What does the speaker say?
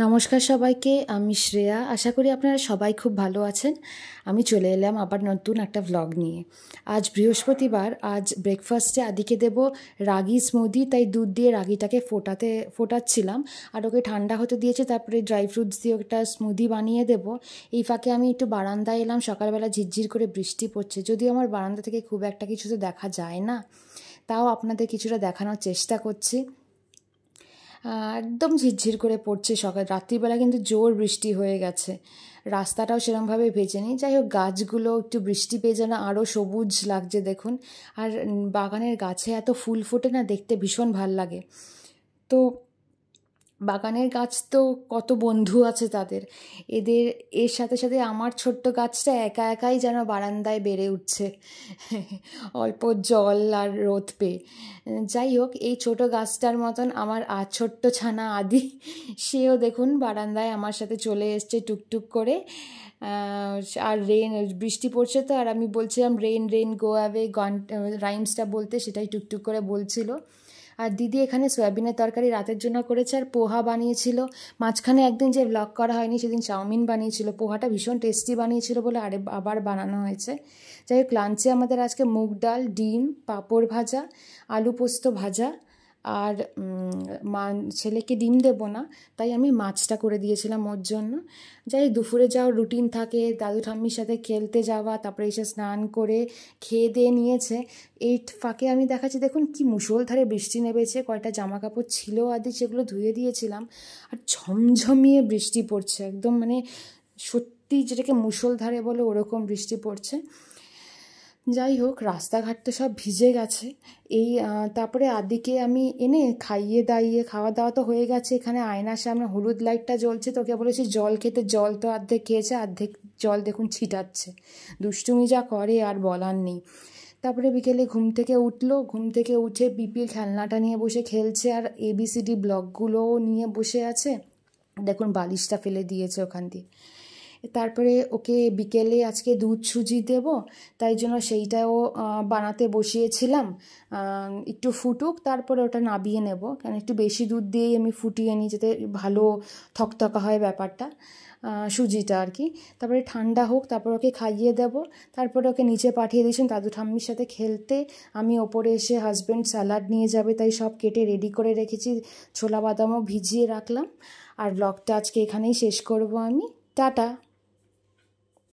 নমস্কার সবাইকে, আমি শ্রেয়া। আশা করি আপনারা সবাই খুব ভালো আছেন। আমি চলে এলাম আবার নতুন একটা ভ্লগ নিয়ে। আজ বৃহস্পতিবার, আজ ব্রেকফাস্টে আদিকে দেব রাগি স্মুদি, তাই দুধ দিয়ে রাগিটাকে ফোটাচ্ছিলাম আর ওকে ঠান্ডা হতে দিয়েছি। তারপরে ড্রাই ফ্রুটস দিয়ে একটা স্মুদি বানিয়ে দেব। এই ফাঁকে আমি একটু বারান্দায় এলাম। সকালবেলা ঝিরঝির করে বৃষ্টি পড়ছে, যদিও আমার বারান্দা থেকে খুব একটা কিছু তো দেখা যায় না, তাও আপনাদের কিছুটা দেখানোর চেষ্টা করছি। একদম ঝিরঝির করে পড়ছে। রাত্রিবেলা কিন্তু জোর বৃষ্টি হয়ে গেছে, রাস্তাটাও সেরকমভাবে ভেজেনি। যাই হোক, গাছগুলো একটু বৃষ্টি পেয়ে যেন আরও সবুজ লাগছে দেখুন। আর বাগানের গাছে এত ফুল ফোটে না, দেখতে ভীষণ ভাল লাগে। তো বাগানের গাছ তো কত বন্ধু আছে তাদের, এর সাথে সাথে আমার ছোট্ট গাছটা একা একাই যেন বারান্দায় বেড়ে উঠছে অল্প জল আর রোদ পেয়ে। যাই হোক, এই ছোট গাছটার মতন আমার ছোট্ট ছানা আদি, সেও দেখুন বারান্দায় আমার সাথে চলে এসছে টুকটুক করে। আর বৃষ্টি পড়ছে তো, আর আমি বলছিলাম রেন রেন গো অ্যাওয়ে, রাইমসটা বলতে, সেটাই টুকটুক করে বলছিল। আর দিদি এখানে সয়াবিনের তরকারি রাতের জন্য করেছে, আর পোহা বানিয়েছিল। মাঝখানে একদিন যে ব্লগ করা হয়নি, সেদিন চাউমিন বানিয়েছিল। পোহাটা ভীষণ টেস্টি বানিয়েছিল বলে আবার বানানো হয়েছে। যাই হোক, লাঞ্চে আমাদের আজকে মুগ ডাল, ডিম, পাঁপড় ভাজা, আলু পোস্ত ভাজা, আর ছেলেকে ডিম দেবো না, তাই আমি মাছটা করে দিয়েছিলাম ওর জন্য। যাই দুপুরে যাওয়ার রুটিন থাকে, দাদু ঠাম্মির সাথে খেলতে যাওয়া, তারপরে এসে স্নান করে খেয়ে দিয়ে নিয়েছে। এই ফাঁকে আমি দেখাচ্ছি, দেখুন কি মুষলধারে বৃষ্টি নেমেছে। কয়টা জামা কাপড় ছিল আদি, সেগুলো ধুয়ে দিয়েছিলাম, আর ঝমঝমিয়ে বৃষ্টি পড়ছে একদম, মানে সত্যি যেটাকে মুষলধারে বলে ওরকম বৃষ্টি পড়ছে। যাই হোক, রাস্তাঘাট তো সব ভিজে গেছে। তারপরে আদিকে আমি এনে খাইয়ে দাইয়ে, খাওয়া দাওয়া তো হয়ে গেছে। এখানে আয়নার সামনে হলুদ লাইটটা জ্বলছে, তোকে বলেছি জল খেতে। জল তো অর্ধেক খেয়েছে, অর্ধেক জল দেখুন ছিটাচ্ছে। দুষ্টুমি যা করে আর বলার নেই। তারপরে বিকেলে ঘুম থেকে উঠে পিপির খেলনাটা নিয়ে বসে খেলছে, আর ABCD ব্লগগুলোও নিয়ে বসে আছে। দেখুন বালিশটা ফেলে দিয়েছে ওখান দিয়ে। তারপরে ওকে বিকেলে আজকে দুধ সুজি দেব, তাই জন্য সেইটাও বানাতে বসিয়েছিলাম। একটু ফুটুক, তারপরে ওটা নাবিয়ে নেব, কারণ একটু বেশি দুধ দিয়েই আমি ফুটিয়ে নিই, যাতে ভালো থকথকা হয় ব্যাপারটা, সুজিটা আর কি। তারপরে ঠান্ডা হোক, তারপর ওকে খাইয়ে দেব। তারপরে ওকে নিচে পাঠিয়ে দিয়েছেন দাদু ঠাম্মির সাথে খেলতে। আমি ওপরে এসে, হাজব্যান্ড স্যালাড নিয়ে যাবে, তাই সব কেটে রেডি করে রেখেছি। ছোলা বাদামও ভিজিয়ে রাখলাম। আর ব্লগটা আজকে এখানেই শেষ করব আমি। টাটা।